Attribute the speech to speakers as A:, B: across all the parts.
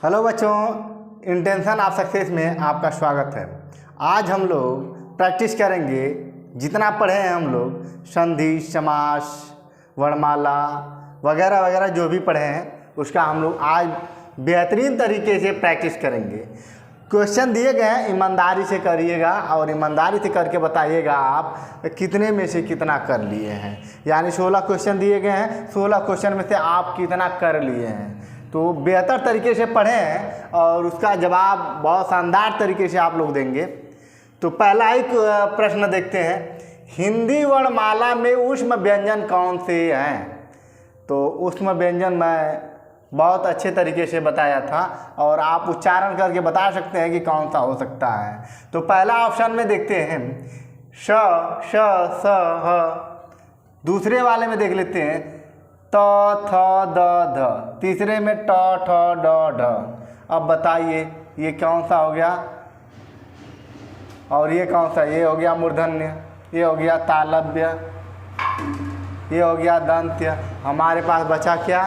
A: Hello बच्चों, intention of success में आपका स्वागत है। आज हम लोग प्रैक्टिस करेंगे, जितना पढ़े हैं हम लोग संधि, समास, वर्णमाला वगैरह वगैरह जो भी पढ़े हैं उसका हम लोग आज बेहतरीन तरीके से प्रैक्टिस करेंगे। क्वेश्चन दिए गए हैं, ईमानदारी से करिएगा और ईमानदारी से करके बताइएगा आप कितने में से कितना कर लिए हैं। यानी 16 क्वेश्चन दिए गए हैं, 16 क्वेश्चन में से आप कितना कर लिए हैं। तो बेहतर तरीके से पढ़ें और उसका जवाब बहुत शानदार तरीके से आप लोग देंगे। तो पहला ही प्रश्न देखते हैं, हिंदी वर्णमाला में ऊष्म व्यंजन कौन से हैं। तो ऊष्म व्यंजन मैं बहुत अच्छे तरीके से बताया था और आप उच्चारण करके बता सकते हैं कि कौन सा हो सकता है। तो पहला ऑप्शन में देखते हैं श, श, स, ह। दूसरे वाले में देख लेते हैं त, थ, द, ध। तीसरे में ट, ठ, ड, ढ। अब बताइए ये कौन सा हो गया और ये कौन सा। ये हो गया मूर्धन्य, ये हो गया तालव्य, ये हो गया दंत्य। हमारे पास बचा क्या,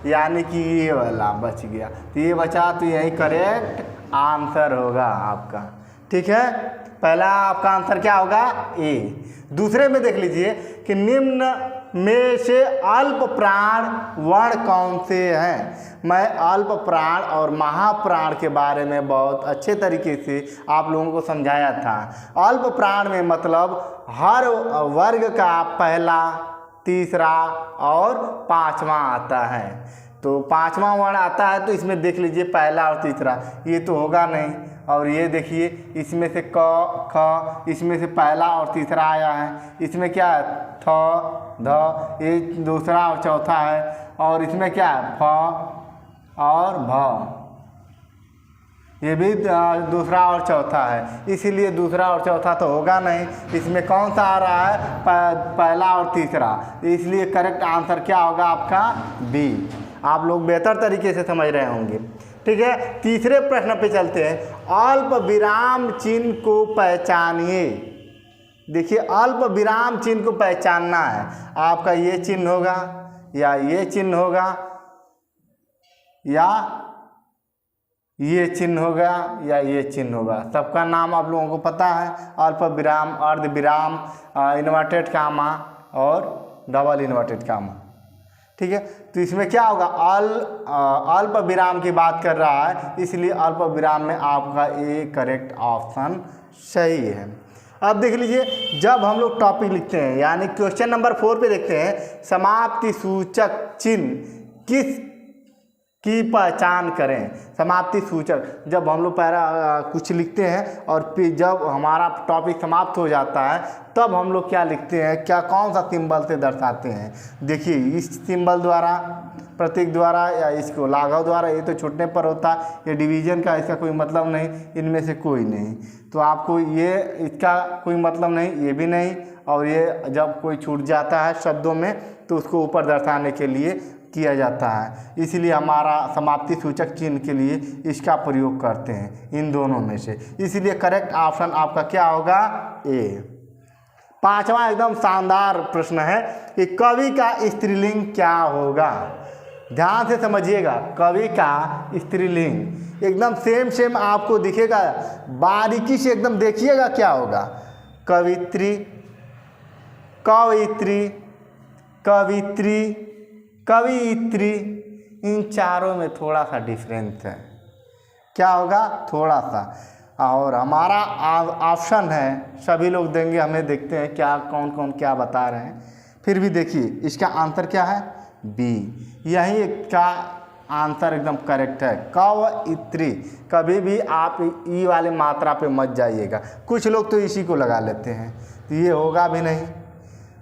A: यानी कि ये वाला बच गया। तो ये बचा, तो यही करेक्ट आंसर होगा आपका। ठीक है, पहला आपका आंसर क्या होगा, ए। दूसरे में देख लीजिए कि निम्न में से अल्प प्राण वर्ण कौन से हैं। मैं अल्प प्राण और महाप्राण के बारे में बहुत अच्छे तरीके से आप लोगों को समझाया था। अल्प प्राण में मतलब हर वर्ग का पहला, तीसरा और पांचवा आता है। तो पांचवा वर्ण आता है तो इसमें देख लीजिए पहला और तीसरा, ये तो होगा नहीं। और ये देखिए इसमें से क, ख, इसमें से पहला और तीसरा आया है। इसमें क्या है, थ, ध, ये दूसरा और चौथा है। और इसमें क्या है, फ और भ, ये भी दूसरा और चौथा है। इसीलिए दूसरा और चौथा तो होगा नहीं। इसमें कौन सा आ रहा है, पहला और तीसरा। इसलिए करेक्ट आंसर क्या होगा आपका, बी। आप लोग बेहतर तरीके से समझ रहे होंगे। ठीक है, तीसरे प्रश्न पे चलते हैं। अल्प विराम चिन्ह को पहचानिए। देखिए अल्प विराम चिन्ह को पहचानना है आपका। ये चिन्ह होगा या ये चिन्ह होगा या ये चिन्ह होगा या ये चिन्ह होगा। सबका नाम आप लोगों को पता है, अल्प विराम, अर्ध विराम, इन्वर्टेड कामा और डबल इन्वर्टेड कामा। ठीक है, तो इसमें क्या होगा, अल्प विराम की बात कर रहा है, इसलिए अल्प विराम में आपका ए करेक्ट ऑप्शन सही है। अब देख लीजिए, जब हम लोग टॉपिक लिखते हैं, यानी क्वेश्चन नंबर 4 पे देखते हैं, समाप्ति सूचक चिन्ह किस की पहचान करें। समाप्ति सूचक, जब हम लोग पहला कुछ लिखते हैं और फिर जब हमारा टॉपिक समाप्त हो जाता है तब हम लोग क्या लिखते हैं, क्या कौन सा सिंबल से दर्शाते हैं। देखिए इस सिंबल द्वारा, प्रतीक द्वारा या इसको लाघव द्वारा, ये तो छूटने पर होता, ये डिवीजन का इसका कोई मतलब नहीं, इनमें से कोई नहीं। तो आपको ये इसका कोई मतलब नहीं, ये भी नहीं, और ये जब कोई छूट जाता है शब्दों में तो उसको ऊपर दर्शाने के लिए किया जाता है। इसलिए हमारा समाप्ति सूचक चिन्ह के लिए इसका प्रयोग करते हैं, इन दोनों में से। इसलिए करेक्ट ऑप्शन आपका क्या होगा, ए। पांचवा एकदम शानदार प्रश्न है कि कवि का स्त्रीलिंग क्या होगा। ध्यान से समझिएगा, कवि का स्त्रीलिंग एकदम सेम आपको दिखेगा, बारीकी से एकदम देखिएगा क्या होगा। कवित्री, कवित्री, कवित्री, कवियत्री, इन चारों में थोड़ा सा डिफरेंस है। क्या होगा, थोड़ा सा। और हमारा ऑप्शन है, सभी लोग देंगे, हमें देखते हैं क्या कौन कौन क्या बता रहे हैं। फिर भी देखिए इसका आंसर क्या है, बी। यही का आंसर एकदम करेक्ट है, कवियत्री। कभी भी आप ई वाले मात्रा पे मत जाइएगा। कुछ लोग तो इसी को लगा लेते हैं, तो ये होगा भी नहीं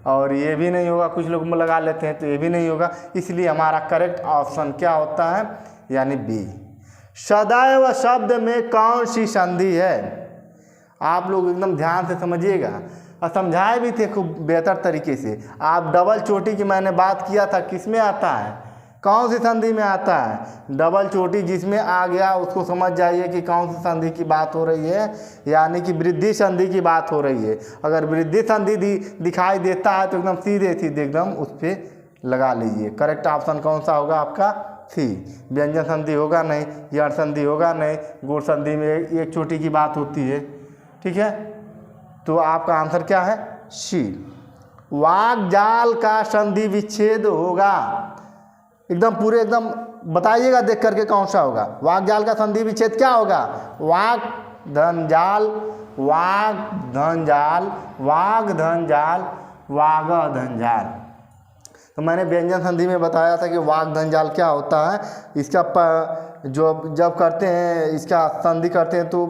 A: और ये भी नहीं होगा। कुछ लोग लगा लेते हैं तो ये भी नहीं होगा। इसलिए हमारा करेक्ट ऑप्शन क्या होता है, यानी बी। सदैव शब्द में कौन सी संधि है। आप लोग एकदम ध्यान से समझिएगा, और समझाए भी थे खूब बेहतर तरीके से। आप डबल चोटी की मैंने बात किया था, किस में आता है, कौन सी संधि में आता है। डबल चोटी जिसमें आ गया उसको समझ जाइए कि कौन सी संधि की बात हो रही है, यानी कि वृद्धि संधि की बात हो रही है। अगर वृद्धि संधि दिखाई देता है तो एकदम सीधे सीधे एकदम उस पर लगा लीजिए। करेक्ट ऑप्शन कौन सा होगा आपका, सी। व्यंजन संधि होगा नहीं, यण संधि होगा नहीं, गुण संधि में एक चोटी की बात होती है, ठीक है। तो आपका आंसर क्या है? सी। वाक्जाल का संधि विच्छेद होगा, एकदम पूरे एकदम बताइएगा देख करके कौन सा होगा। वाक्जाल का संधि विच्छेद क्या होगा? वाक धन जाल, वाग धन जाल, वाग धन जाल, वाग धन जाल। तो मैंने व्यंजन संधि में बताया था कि वाग धन जाल क्या होता है। इसका जो जब करते हैं, इसका संधि करते हैं तो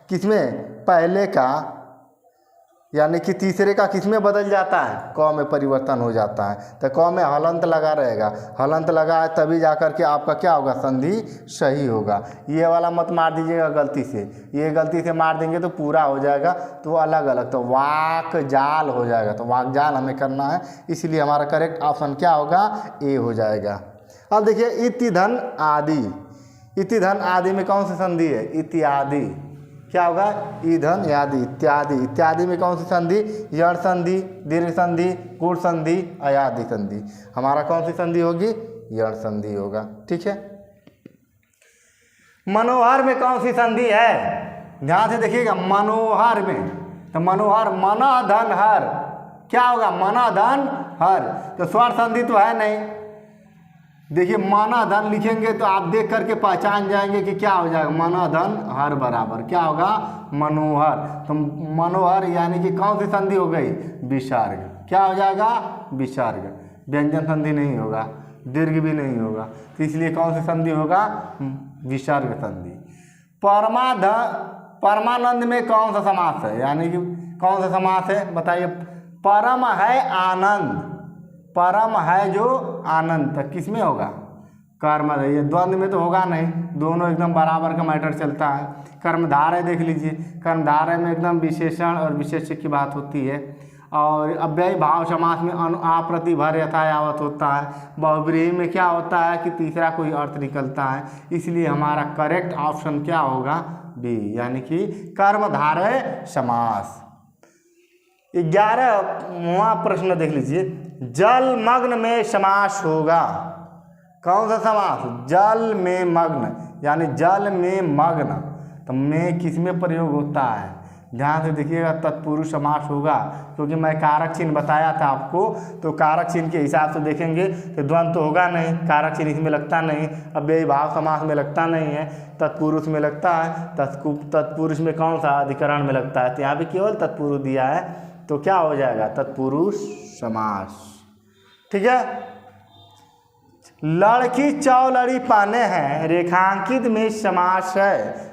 A: किसमें? पहले का यानी कि तीसरे का किसमें बदल जाता है? क में परिवर्तन हो जाता है। तो क में हलंत लगा रहेगा, हलंत लगा है तभी जाकर के आपका क्या होगा? संधि सही होगा। ये वाला मत मार दीजिएगा गलती से, ये गलती से मार देंगे तो पूरा हो जाएगा, तो अलग अलग, तो वाक जाल हो जाएगा। तो वाक जाल हमें करना है, इसलिए हमारा करेक्ट ऑप्शन क्या होगा? ए हो जाएगा। अब देखिए इति धन आदि, इति धन आदि में कौन सी संधि है? इत्यादि। क्या होगा? ईधन यादि इत्यादि। इत्यादि में कौन सी संधि? यण संधि, दीर्घ संधि, गुण संधि, अयादि संधि। हमारा कौन सी संधि होगी? यण संधि होगा, ठीक है। मनोहर में कौन सी संधि है? ध्यान से देखिएगा, मनोहर में, तो मनोहर मना धन हर, क्या होगा? मना धन हर। तो स्वर संधि तो है नहीं। देखिए मना धन लिखेंगे तो आप देख करके पहचान जाएंगे कि क्या हो जाएगा? मना धन हर बराबर क्या होगा? मनोहर। तो मनोहर यानी कि कौन सी संधि हो गई? विसर्ग। क्या हो जाएगा? विसर्ग। व्यंजन संधि नहीं होगा, दीर्घ भी नहीं होगा, तो इसलिए कौन सी संधि होगा? विसर्ग संधि। परमानंद में कौन सा समास है? यानी कि कौन सा समास है बताइए? परम है आनंद, परम है जो आनंद, तक किस में होगा? कर्म। ये द्वंद्व में तो होगा नहीं, दोनों एकदम बराबर का मैटर चलता है। कर्मधारय देख लीजिए, कर्मधारय में एकदम विशेषण और विशेष्य की बात होती है, और अव्ययी भाव समास में आप्रतिभर यथायावत होता है। बहुब्रीहि में क्या होता है कि तीसरा कोई अर्थ निकलता है, इसलिए हमारा करेक्ट ऑप्शन क्या होगा? बी, यानी कि कर्मधारय समास। 11वां प्रश्न देख लीजिए, जलमग्न में समास होगा। कौन सा समास? जल में मग्न, यानी जल में मग्न। तो में किस में प्रयोग होता है? ध्यान से देखिएगा, तत्पुरुष समास होगा, क्योंकि मैं कारक चिन्ह बताया था आपको। तो कारक चिन्ह के हिसाब से देखेंगे तो द्वंद्व तो होगा नहीं, कारक चिन्ह इसमें लगता नहीं, अव्ययी भाव समास में लगता नहीं है, तत्पुरुष में लगता है। तत्पुरुष में कौन सा? अधिकरण में लगता है, तो यहाँ भी केवल तत्पुरुष दिया है, तो क्या हो जाएगा? तत्पुरुष समास, ठीक है। लड़की चौलड़ी पहने हैं, रेखांकित में समास है,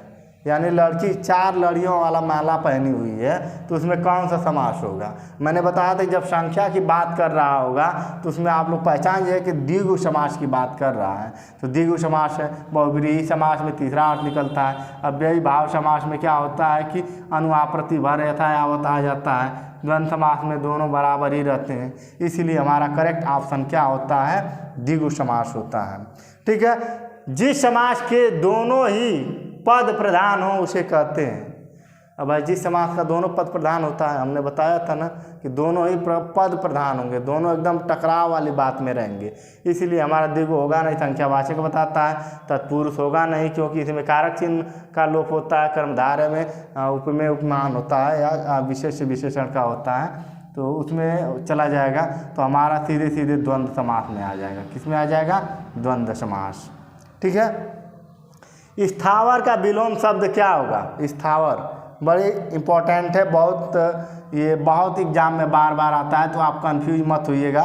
A: यानी लड़की 4 लड़ियों वाला माला पहनी हुई है, तो उसमें कौन सा समास होगा? मैंने बताया था जब संख्या की बात कर रहा होगा तो उसमें आप लोग पहचान जाइए कि द्विगु समास की बात कर रहा है, तो द्विगु समास है। बहुब्रीहि समास में तीसरा अर्थ निकलता है। अव्ययी भाव समास में क्या होता है कि अनुआप्रतिभर यथायावत आ जाता है। द्वंद्व समास में दोनों बराबर ही रहते हैं, इसलिए हमारा करेक्ट ऑप्शन क्या होता है? द्विगु समास होता है, ठीक है। जिस समास के दोनों ही पद प्रधान हो उसे कहते हैं। अब जिस समास का दोनों पद प्रधान होता है, हमने बताया था ना कि दोनों ही पद प्रधान होंगे, दोनों एकदम टकराव वाली बात में रहेंगे, इसलिए हमारा द्विगु होगा नहीं, संख्यावाचक बताता है। तत्पुरुष होगा नहीं, क्योंकि इसमें कारक चिन्ह का लोप होता है। कर्मधारय में उपमेय उपमान होता है या विशेष विशेषण का होता है, तो उसमें चला जाएगा, तो हमारा सीधे सीधे द्वंद्व समास में आ जाएगा। किस में आ जाएगा? द्वंद्व समास, ठीक है। स्थावर का विलोम शब्द क्या होगा? स्थावर बड़े इम्पोर्टेंट है, ये बहुत एग्जाम में बार बार आता है, तो आप कंफ्यूज मत होइएगा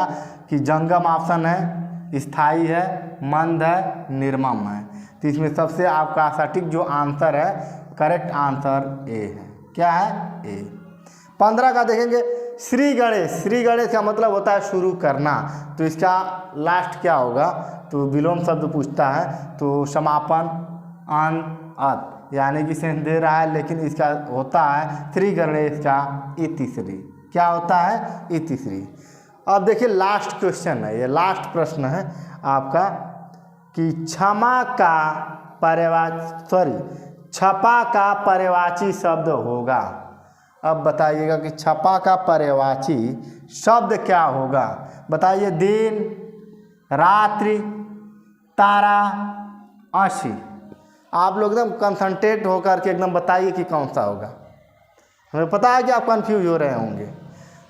A: कि जंगम ऑप्शन है, स्थाई है, मंद है, निर्मम है। तो इसमें सबसे आपका सटीक जो आंसर है, करेक्ट आंसर ए है। क्या है? ए। 15 का देखेंगे, श्री गणेश। श्री गणेश का मतलब होता है शुरू करना, तो इसका लास्ट क्या होगा? तो विलोम शब्द पूछता है, तो समापन, अंत, अत, यानी कि सेंस दे रहा है, लेकिन इसका होता है श्री गणेश का इतिश्री। क्या होता है? इतिश्री। अब देखिए लास्ट क्वेश्चन है, ये लास्ट प्रश्न है आपका कि क्षमा का छपा का पर्यवाची शब्द होगा। अब बताइएगा कि छपा का पर्यवाची शब्द क्या होगा? बताइए। दिन, रात्रि, तारा, आशी। आप लोग एकदम कंसंट्रेट होकर के एकदम बताइए कि कौन सा होगा। हमें पता है कि आप कंफ्यूज हो रहे होंगे,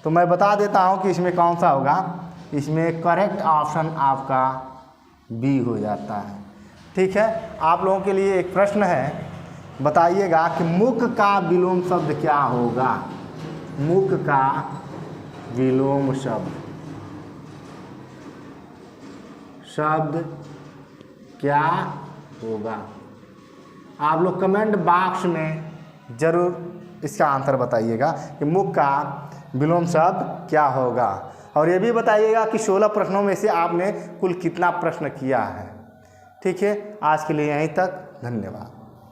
A: तो मैं बता देता हूँ कि इसमें कौन सा होगा। इसमें करेक्ट ऑप्शन आपका बी हो जाता है। ठीक है, आप लोगों के लिए एक प्रश्न है, बताइएगा कि मुख का विलोम शब्द क्या होगा। मुख का विलोम शब्द क्या होगा। आप लोग कमेंट बॉक्स में ज़रूर इसका आंसर बताइएगा कि मुख का विलोम शब्द क्या होगा। और ये भी बताइएगा कि 16 प्रश्नों में से आपने कुल कितना प्रश्न किया है। ठीक है, आज के लिए यहीं तक, धन्यवाद।